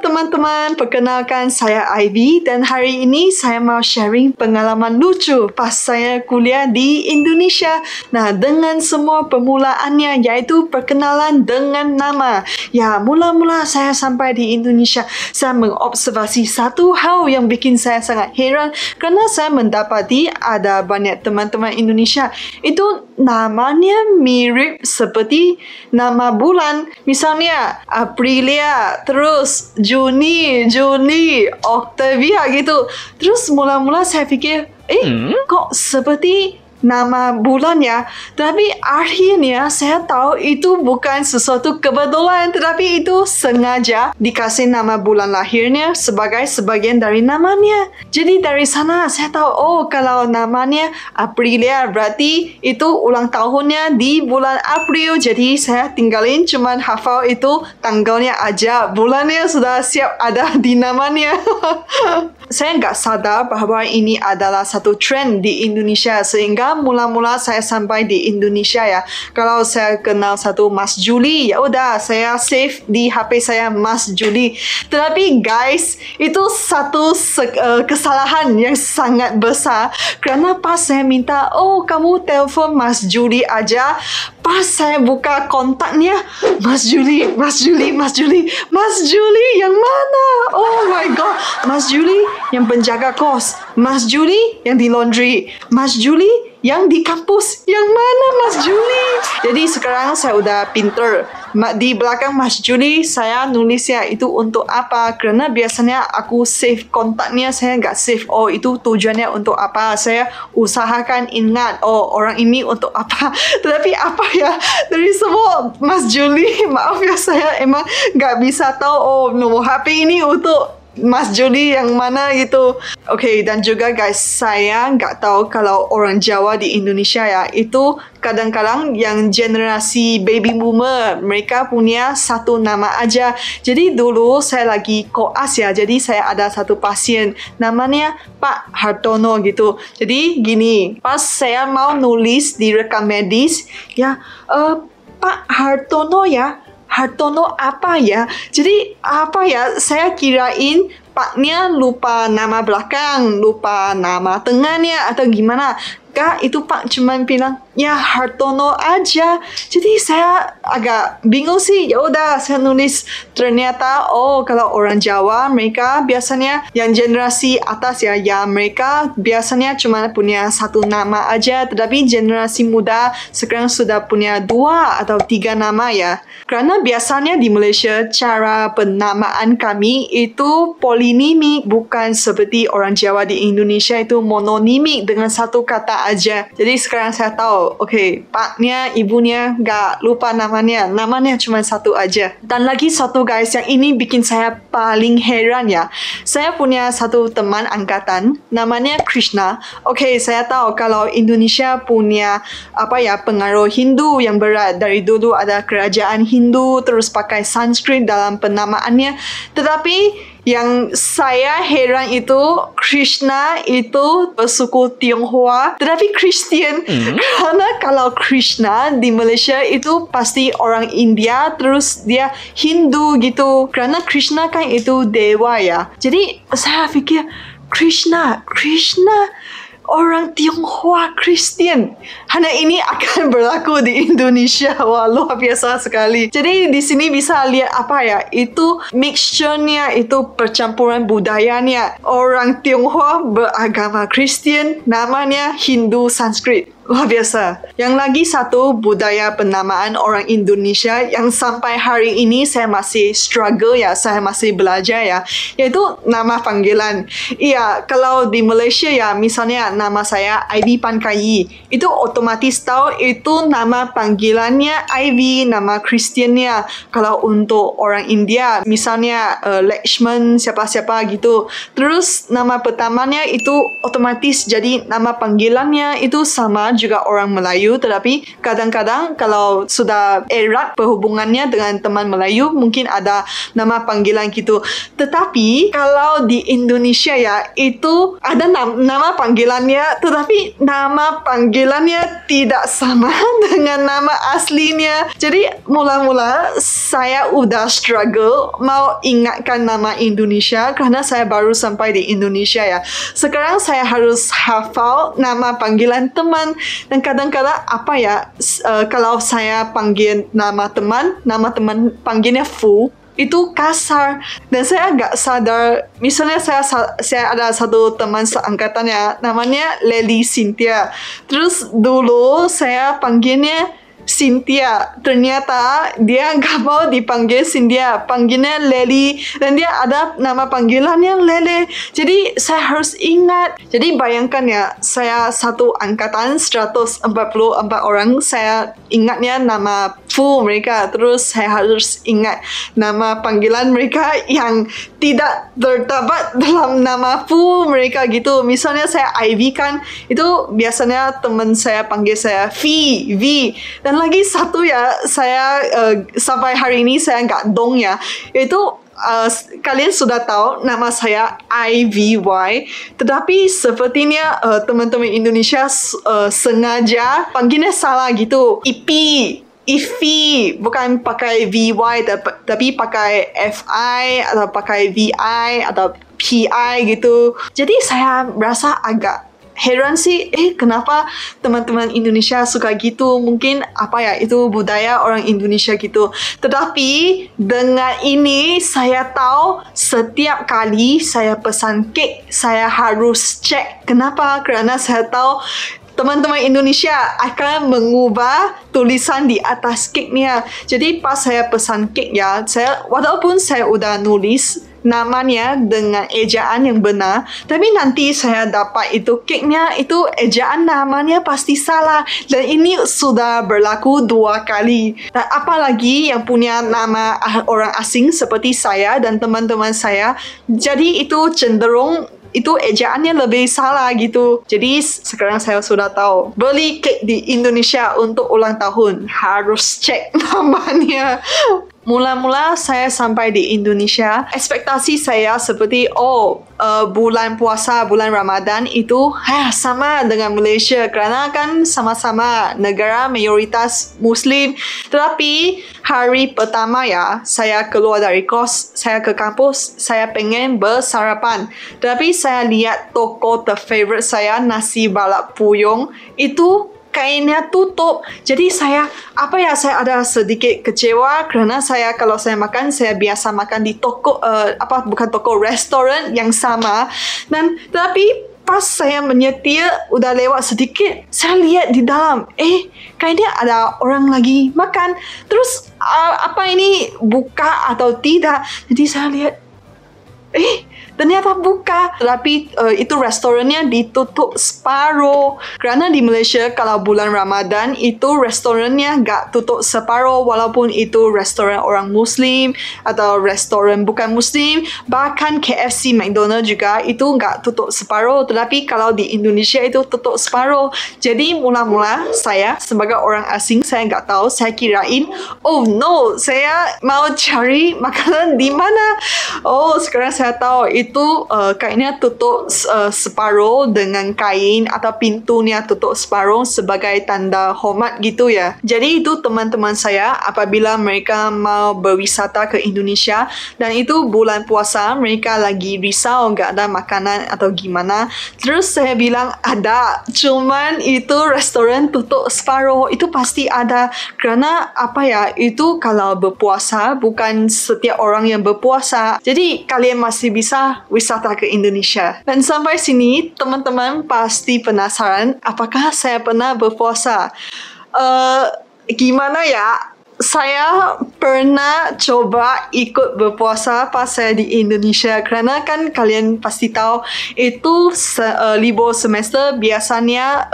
teman-teman, perkenalkan saya Ivy dan hari ini saya mau sharing pengalaman lucu pas saya kuliah di Indonesia. Nah, dengan semua permulaannya iaitu perkenalan dengan nama. Ya, mula-mula saya sampai di Indonesia, saya mengobservasi satu hal yang bikin saya sangat heran kerana saya mendapati ada banyak teman-teman Indonesia itu namanya mirip seperti nama bulan. Misalnya Aprilia, terus Juni, Octavia gitu. Terus mula-mula saya fikir, kok seperti nama bulan ya? Tapi akhirnya saya tahu itu bukan sesuatu kebetulan, tetapi itu sengaja dikasih nama bulan lahirnya sebagai sebagian dari namanya. Jadi dari sana saya tahu, kalau namanya Aprilia berarti itu ulang tahunnya di bulan April. Jadi saya tinggalin cuman hafal itu tanggalnya aja. Bulannya sudah siap ada di namanya. Saya nggak sadar bahawa ini adalah satu trend di Indonesia sehingga mula-mula saya sampai di Indonesia ya. Kalau saya kenal satu Mas Juli, ya udah saya save di HP saya Mas Juli. Tetapi guys, itu satu kesalahan yang sangat besar kerana pas saya minta, kamu telefon Mas Juli aja. Pas saya buka kontaknya, Mas Juli yang mana? Oh my god, Mas Juli yang penjaga kos, Mas Juli yang di laundry, Mas Juli yang di kampus. Yang mana Mas Juli? Jadi sekarang saya udah pinter. Di belakang Mas Juli saya nulis ya itu untuk apa. Kerana biasanya aku save kontaknya, saya nggak save. Itu tujuannya untuk apa. Saya usahakan ingat, orang ini untuk apa. Tetapi apa ya, dari semua Mas Juli, maaf ya saya emang nggak bisa tahu nomor HP ini untuk Mas Juli yang mana gitu. Dan juga guys, saya nggak tahu kalau orang Jawa di Indonesia ya, itu kadang-kadang yang generasi baby boomer, mereka punya satu nama aja. Jadi dulu saya lagi koas ya, jadi saya ada satu pasien namanya Pak Hartono gitu. Jadi gini, pas saya mau nulis di rekam medis ya, Pak Hartono ya, Hartono apa ya? Jadi apa ya? Saya kirain Paknya lupa nama belakang, lupa nama tengahnya atau gimana. Itu Pak cuman bilang ya Hartono aja. Jadi saya agak bingung sih. Ya udah saya nulis. Ternyata kalau orang Jawa mereka biasanya yang generasi atas ya, mereka biasanya cuma punya satu nama aja. Tetapi generasi muda sekarang sudah punya 2 atau 3 nama ya. Kerana biasanya di Malaysia cara penamaan kami itu polinimik, bukan seperti orang Jawa di Indonesia itu mononimik dengan satu kata aja. Jadi sekarang saya tahu, Paknya, ibunya nggak lupa namanya cuma satu aja. Dan lagi satu guys, yang ini bikin saya paling heran ya. Saya punya satu teman angkatan namanya Krishna. Saya tahu kalau Indonesia punya pengaruh Hindu yang berat. Dari dulu ada kerajaan Hindu, terus pakai Sanskrit dalam penamaannya. Tetapi yang saya heran itu Krishna itu bersuku Tionghoa tetapi Kristian. Karena kalau Krishna di Malaysia itu pasti orang India, terus dia Hindu gitu. Karena Krishna kan itu dewa ya. Jadi saya fikir Krishna orang Tionghoa Kristian. Hanya ini akan berlaku di Indonesia. Wah, luar biasa sekali. Jadi di sini bisa lihat itu mixture-nya, itu percampuran budayanya. Orang Tionghoa beragama Kristian, namanya Hindu Sanskrit. Luar biasa. Yang lagi satu budaya penamaan orang Indonesia yang sampai hari ini saya masih struggle ya, saya masih belajar ya, yaitu nama panggilan. Iya, kalau di Malaysia ya, misalnya nama saya Ivy Pankai, itu otomatis tahu itu nama panggilannya Ivy, nama Kristiannya. Kalau untuk orang India, misalnya Lakshman, siapa-siapa gitu. Terus nama pertamanya itu otomatis jadi nama panggilannya itu sama juga orang Melayu, tetapi kadang-kadang kalau sudah erat perhubungannya dengan teman Melayu, mungkin ada nama panggilan gitu. Tetapi kalau di Indonesia ya, itu ada nama panggilannya, tetapi nama panggilannya tidak sama dengan nama aslinya. Jadi mula-mula saya udah struggle mau ingatkan nama Indonesia karena saya baru sampai di Indonesia ya. Sekarang saya harus hafal nama panggilan teman, dan kadang-kadang kalau saya panggil nama teman panggilnya Fu, itu kasar, dan saya agak sadar. Misalnya saya ada satu teman seangkatannya namanya Lely Cynthia, terus dulu saya panggilnya Cynthia, ternyata dia nggak mau dipanggil Cynthia, panggilnya Lely, dan dia ada nama panggilan yang Lele. Jadi saya harus ingat. Jadi bayangkan ya, saya satu angkatan 144 orang, saya ingatnya nama full mereka, terus saya harus ingat nama panggilan mereka yang tidak terdapat dalam nama full mereka gitu. Misalnya saya Ivy kan, itu biasanya teman saya panggil saya V. Dan lagi satu ya, saya sampai hari ini saya nggak dong ya, itu kalian sudah tahu nama saya IVY, tetapi sepertinya teman-teman Indonesia sengaja panggilnya salah gitu. Ifi, bukan pakai VY tapi pakai FI atau pakai VI atau PI gitu. Jadi saya merasa agak heran sih, kenapa teman-teman Indonesia suka gitu. Mungkin itu budaya orang Indonesia gitu. Tetapi dengan ini saya tahu setiap kali saya pesan kek, saya harus cek. Kenapa? Kerana saya tahu teman-teman Indonesia akan mengubah tulisan di atas keknya. Jadi pas saya pesan kek ya, walaupun saya udah nulis namanya dengan ejaan yang benar, tapi nanti saya dapat itu keknya, itu ejaan namanya pasti salah, dan ini sudah berlaku 2 kali. Dan apalagi yang punya nama orang asing seperti saya dan teman-teman saya, jadi itu cenderung itu ejaannya lebih salah gitu. Jadi sekarang saya sudah tahu, beli kek di Indonesia untuk ulang tahun harus cek namanya. Mula-mula saya sampai di Indonesia, ekspektasi saya seperti bulan puasa, bulan Ramadan itu sama dengan Malaysia, kerana kan sama-sama negara mayoritas Muslim. Tetapi hari pertama ya, saya keluar dari kos, saya ke kampus, saya pengen bersarapan. Tetapi saya lihat toko terfavorite saya, nasi balap puyung, itu kainnya tutup. Jadi saya ada sedikit kecewa, kerana kalau saya makan, saya biasa makan di toko restoran yang sama. Dan tetapi pas saya menyetir udah lewat sedikit, saya lihat di dalam kayaknya ada orang lagi makan. Terus ini buka atau tidak? Jadi saya lihat ternyata buka, tapi itu restorannya ditutup separuh. Kerana di Malaysia kalau bulan Ramadan itu restorannya nggak tutup separuh, walaupun itu restoran orang Muslim atau restoran bukan Muslim. Bahkan KFC, McDonald juga itu nggak tutup separuh, tetapi kalau di Indonesia itu tutup separuh. Jadi mula-mula saya sebagai orang asing, saya nggak tahu, saya kirain saya mau cari makanan di mana. Sekarang saya tahu itu kainnya tutup separuh dengan kain, atau pintunya tutup separuh sebagai tanda hormat gitu ya. Jadi itu teman-teman saya apabila mereka mau berwisata ke Indonesia dan itu bulan puasa, mereka lagi risau nggak ada makanan atau gimana. Terus saya bilang ada, cuman itu restoran tutup separuh. Itu pasti ada, kerana itu kalau berpuasa bukan setiap orang yang berpuasa. Jadi kalian masih bisa wisata ke Indonesia. Dan sampai sini teman-teman pasti penasaran apakah saya pernah berpuasa. Gimana ya? Saya pernah coba ikut berpuasa pas saya di Indonesia, kerana kan kalian pasti tahu itu libur semester biasanya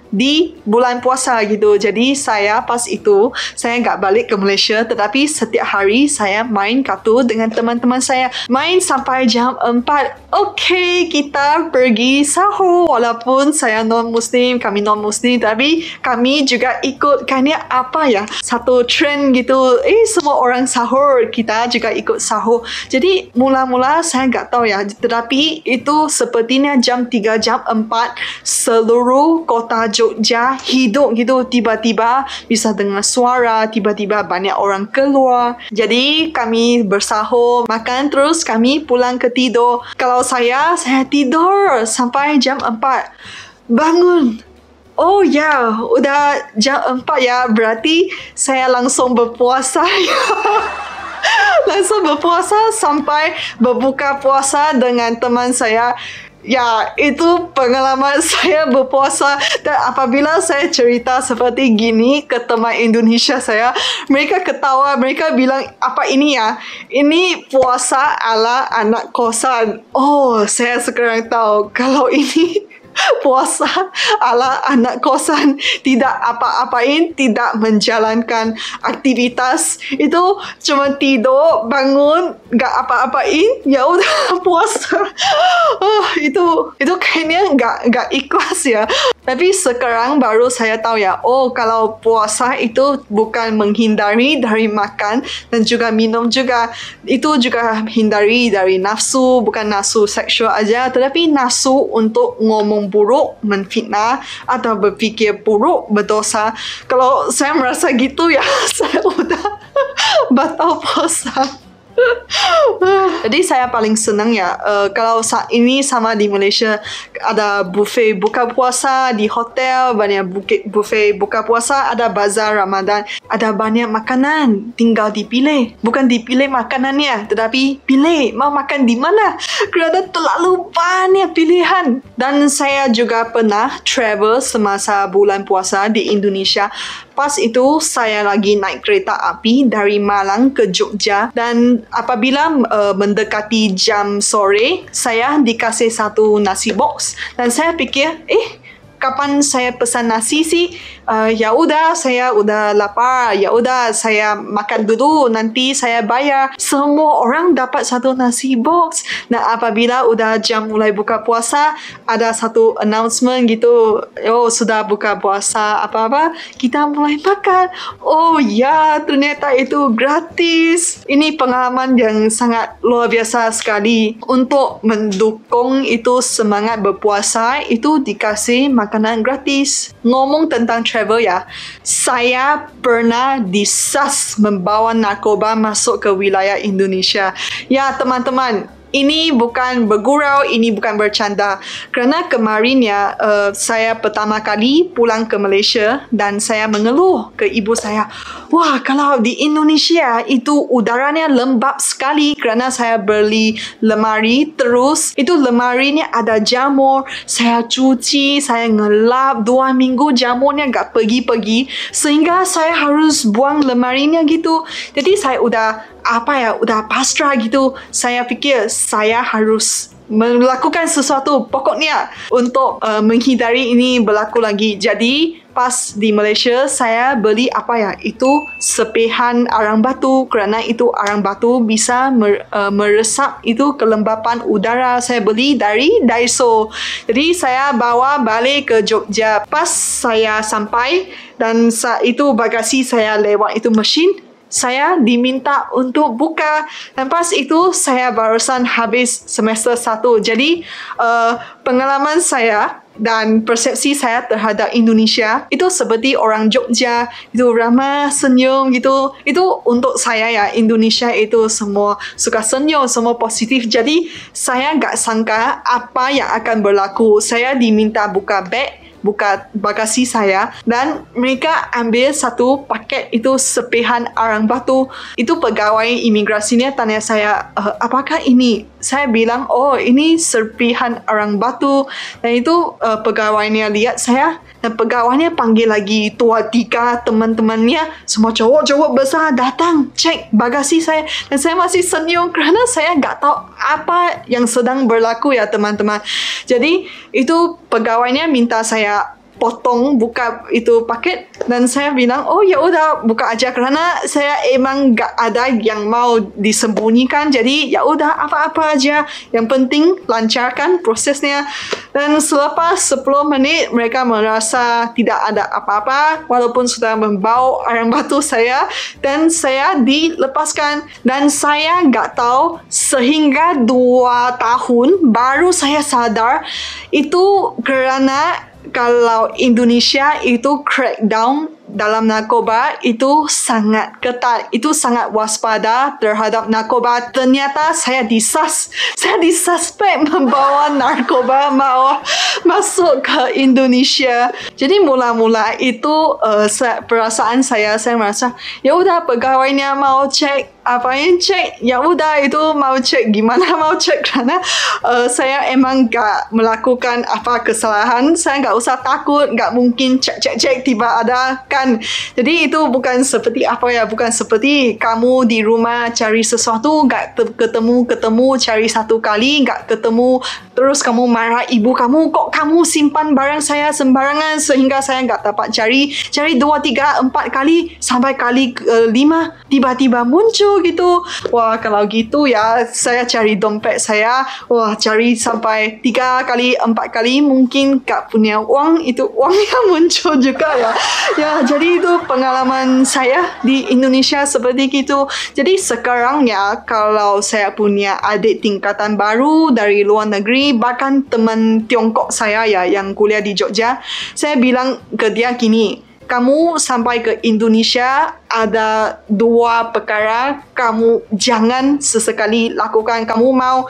di bulan puasa gitu. Jadi saya pas itu saya nggak balik ke Malaysia, tetapi setiap hari saya main kartu dengan teman-teman saya. Main sampai jam 4. Okey, kita pergi sahur. Walaupun saya non-Muslim, kami non-Muslim, tapi kami juga ikut kayaknya apa ya, satu trend gitu. Semua orang sahur, kita juga ikut sahur. Jadi mula-mula saya nggak tahu ya, tetapi itu sepertinya jam 3, jam 4 seluruh kota Jogja hidup gitu. Tiba-tiba bisa dengar suara, tiba-tiba banyak orang keluar. Jadi kami bersahur, makan, terus kami pulang ke tidur. Kalau saya tidur sampai jam 4. Bangun. Oh ya, udah jam 4 ya. Berarti saya langsung berpuasa ya. Langsung berpuasa sampai berbuka puasa dengan teman saya. Ya, itu pengalaman saya berpuasa. Dan apabila saya cerita seperti gini ke teman Indonesia saya, mereka ketawa, mereka bilang, apa ini ya? Ini puasa ala anak kosan. Oh, saya sekarang tahu kalau ini puasa ala anak kosan, tidak apa-apain, tidak menjalankan aktivitas, itu cuma tidur, bangun, nggak apa-apain, ya udah puasa. Itu kayaknya nggak ikhlas ya. Tapi sekarang baru saya tahu ya, kalau puasa itu bukan menghindari dari makan dan juga minum juga. Itu juga hindari dari nafsu, bukan nafsu seksual aja, tetapi nafsu untuk ngomong buruk, menfitnah, atau berfikir buruk, berdosa. Kalau saya merasa gitu ya, saya udah batal puasa. Jadi saya paling senang ya, kalau saat ini sama di Malaysia ada buffet buka puasa di hotel, banyak buffet buka puasa, ada bazar Ramadan, ada banyak makanan, tinggal dipilih. Bukan dipilih makanannya, tetapi pilih mau makan di mana, kerana terlalu banyak pilihan. Dan saya juga pernah travel semasa bulan puasa di Indonesia. Pas itu saya lagi naik kereta api dari Malang ke Jogja, dan apabila mendekati jam sore, saya dikasih satu nasi box dan saya fikir, kapan saya pesan nasi sih? Ya udah, saya udah lapar. Ya udah, saya makan dulu, nanti saya bayar. Semua orang dapat satu nasi box. Nah, apabila udah jam mulai buka puasa, ada satu announcement gitu. Sudah buka puasa, apa-apa, kita mulai makan. Oh ya, ternyata itu gratis. Ini pengalaman yang sangat luar biasa sekali. Untuk mendukung itu semangat berpuasa, itu dikasih makanan gratis. Ngomong tentang travel ya, saya pernah disas membawa narkoba masuk ke wilayah Indonesia. Ya teman-teman, ini bukan bergurau, ini bukan bercanda. Kerana kemarin ya, saya pertama kali pulang ke Malaysia dan saya mengeluh ke ibu saya. Wah, kalau di Indonesia itu udaranya lembab sekali, kerana saya beli lemari terus. Itu lemarinya ada jamur. Saya cuci, saya ngelap 2 minggu jamurnya nggak pergi-pergi. Sehingga saya harus buang lemarinya gitu. Jadi saya udah pasrah gitu. Saya fikir saya harus melakukan sesuatu pokoknya untuk menghindari ini berlaku lagi. Jadi pas di Malaysia saya beli itu sepihan arang batu, kerana itu arang batu bisa meresap itu kelembapan udara. Saya beli dari Daiso. Jadi saya bawa balik ke Jogja. Pas saya sampai dan itu bagasi saya lewat itu mesin, saya diminta untuk buka. Dan pas itu saya barusan habis semester 1. Jadi pengalaman saya dan persepsi saya terhadap Indonesia itu seperti orang Jogja, itu ramah, senyum gitu. Itu untuk saya ya, Indonesia itu semua suka senyum, semua positif. Jadi saya nggak sangka apa yang akan berlaku. Saya diminta buka bagasi saya, dan mereka ambil satu paket itu sepihan arang batu. Itu pegawai imigrasinya tanya saya, apakah ini? Saya bilang, ini serpihan arang batu. Dan itu pegawainya lihat saya, dan pegawainya panggil lagi tua tiga teman-temannya, semua cowok-cowok besar datang cek bagasi saya. Dan saya masih senyum kerana saya nggak tahu apa yang sedang berlaku ya teman-teman. Jadi itu pegawainya minta saya potong buka itu paket dan saya bilang oh ya udah buka aja kerana saya emang gak ada yang mau disembunyikan, jadi ya udah apa-apa aja yang penting lancarkan prosesnya. Dan selepas 10 menit mereka merasa tidak ada apa-apa walaupun sudah membau arang batu saya, dan saya dilepaskan. Dan saya gak tahu sehingga 2 tahun baru saya sadar itu kerana kalau Indonesia itu crackdown dalam narkoba itu sangat ketat, itu sangat waspada terhadap narkoba. Ternyata saya disuspek membawa narkoba masuk ke Indonesia. Jadi mula-mula itu perasaan saya merasa ya udah pegawainya mau cek apa yang cek, ya udah itu mau cek gimana mau cek kerana saya emang gak melakukan apa kesalahan, saya gak usah takut, gak mungkin cek tiba ada kan. Jadi itu bukan seperti apa ya, bukan seperti kamu di rumah cari sesuatu gak ketemu cari 1 kali gak ketemu, terus kamu marah ibu kamu, kok kamu simpan barang saya sembarangan sehingga saya gak dapat cari 2, 3, 4 kali sampai kali 5 tiba-tiba muncul gitu. Wah, kalau gitu ya saya cari dompet saya, wah cari sampai 3 kali 4 kali mungkin gak punya uang, itu uangnya muncul juga ya. Ya, jadi itu pengalaman saya di Indonesia seperti itu. Jadi sekarang ya kalau saya punya adik tingkatan baru dari luar negeri, bahkan teman Tiongkok saya ya yang kuliah di Jogja, saya bilang ke dia gini, kamu sampai ke Indonesia ada 2 perkara kamu jangan sesekali lakukan. Kamu mau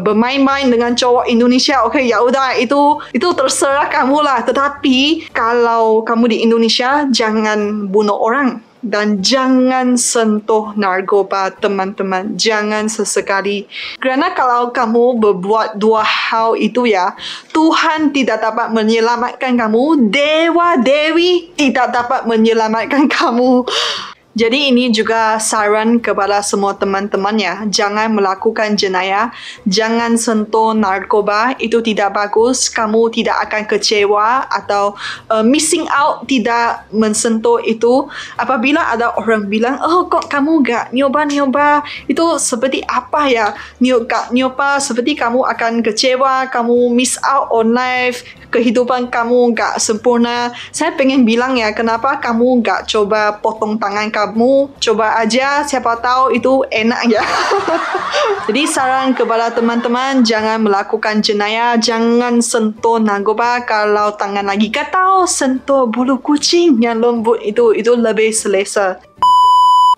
bermain-main dengan cowok Indonesia, okey ya udah itu terserah kamu lah. Tetapi kalau kamu di Indonesia jangan bunuh orang dan jangan sentuh narkoba, teman-teman. Jangan sesekali. Kerana kalau kamu berbuat 2 hal itu ya, Tuhan tidak dapat menyelamatkan kamu, Dewa Dewi tidak dapat menyelamatkan kamu. Jadi ini juga saran kepada semua teman-teman ya, jangan melakukan jenayah, jangan sentuh narkoba, itu tidak bagus. Kamu tidak akan kecewa atau missing out tidak mensentuh itu. Apabila ada orang bilang, oh kok kamu gak nyoba-nyoba, itu seperti apa ya, nyoba seperti kamu akan kecewa, kamu miss out on life, kehidupan kamu gak sempurna. Saya pengen bilang ya, kenapa kamu gak coba potong tangan kamu, coba aja, siapa tahu itu enak ya. Jadi saran kepada teman-teman, jangan melakukan jenayah, jangan sentuh narkoba. Kalau tangan lagi gatal, sentuh bulu kucing yang lembut, itu lebih selesa.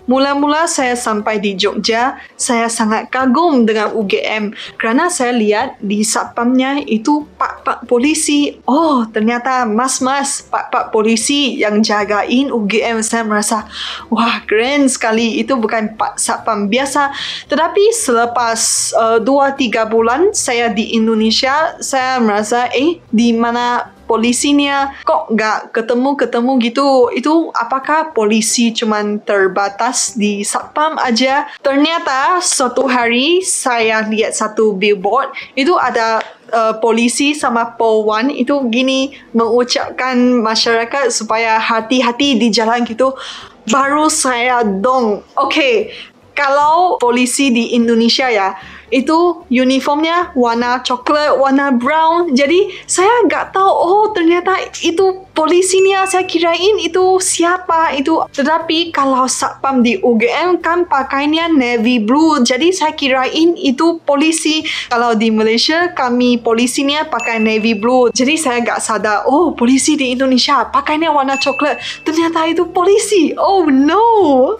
Mula-mula saya sampai di Jogja, saya sangat kagum dengan UGM kerana saya lihat di satpamnya itu pak-pak polisi. Oh, ternyata mas-mas pak-pak polisi yang jagain UGM. Saya merasa, wah keren sekali. Itu bukan pak satpam biasa. Tetapi selepas 2-3 bulan saya di Indonesia, saya merasa, di mana polisinya kok gak ketemu gitu. Itu apakah polisi cuman terbatas di satpam aja? Ternyata suatu hari saya lihat satu billboard, itu ada polisi sama polwan itu gini mengucapkan masyarakat supaya hati-hati di jalan gitu. Baru saya dong, okay, kalau polisi di Indonesia ya, itu uniformnya warna coklat, warna brown. Jadi saya nggak tahu, oh ternyata itu polisinya. Saya kirain itu siapa itu. Tetapi kalau satpam di UGM kan pakainya navy blue. Jadi saya kirain itu polisi. Kalau di Malaysia kami polisinya pakai navy blue. Jadi saya nggak sadar, oh polisi di Indonesia pakainya warna coklat. Ternyata itu polisi. Oh no.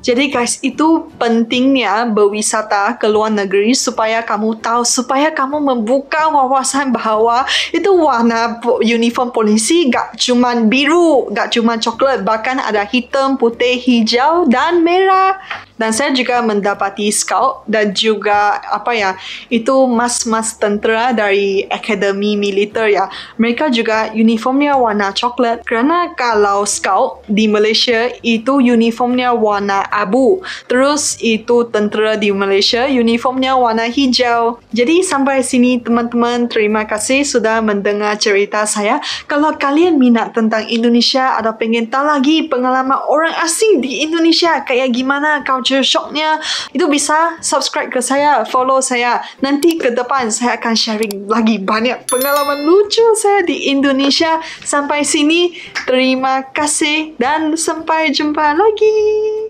Jadi guys, itu pentingnya berwisata ke luar negeri supaya kamu tahu, supaya kamu membuka wawasan bahawa itu warna uniform polisi gak cuma biru, gak cuma coklat, bahkan ada hitam, putih, hijau dan merah. Dan saya juga mendapati scout dan juga itu mas-mas tentera dari akademi militer ya. Mereka juga uniformnya warna coklat. Kerana kalau scout di Malaysia itu uniformnya warna abu. Terus itu tentera di Malaysia, uniformnya warna hijau. Jadi sampai sini teman-teman, terima kasih sudah mendengar cerita saya. Kalau kalian minat tentang Indonesia atau pengen tahu lagi pengalaman orang asing di Indonesia kayak gimana culture shocknya, itu bisa subscribe ke saya, follow saya. Nanti ke depan saya akan sharing lagi banyak pengalaman lucu saya di Indonesia. Sampai sini, terima kasih dan sampai jumpa lagi.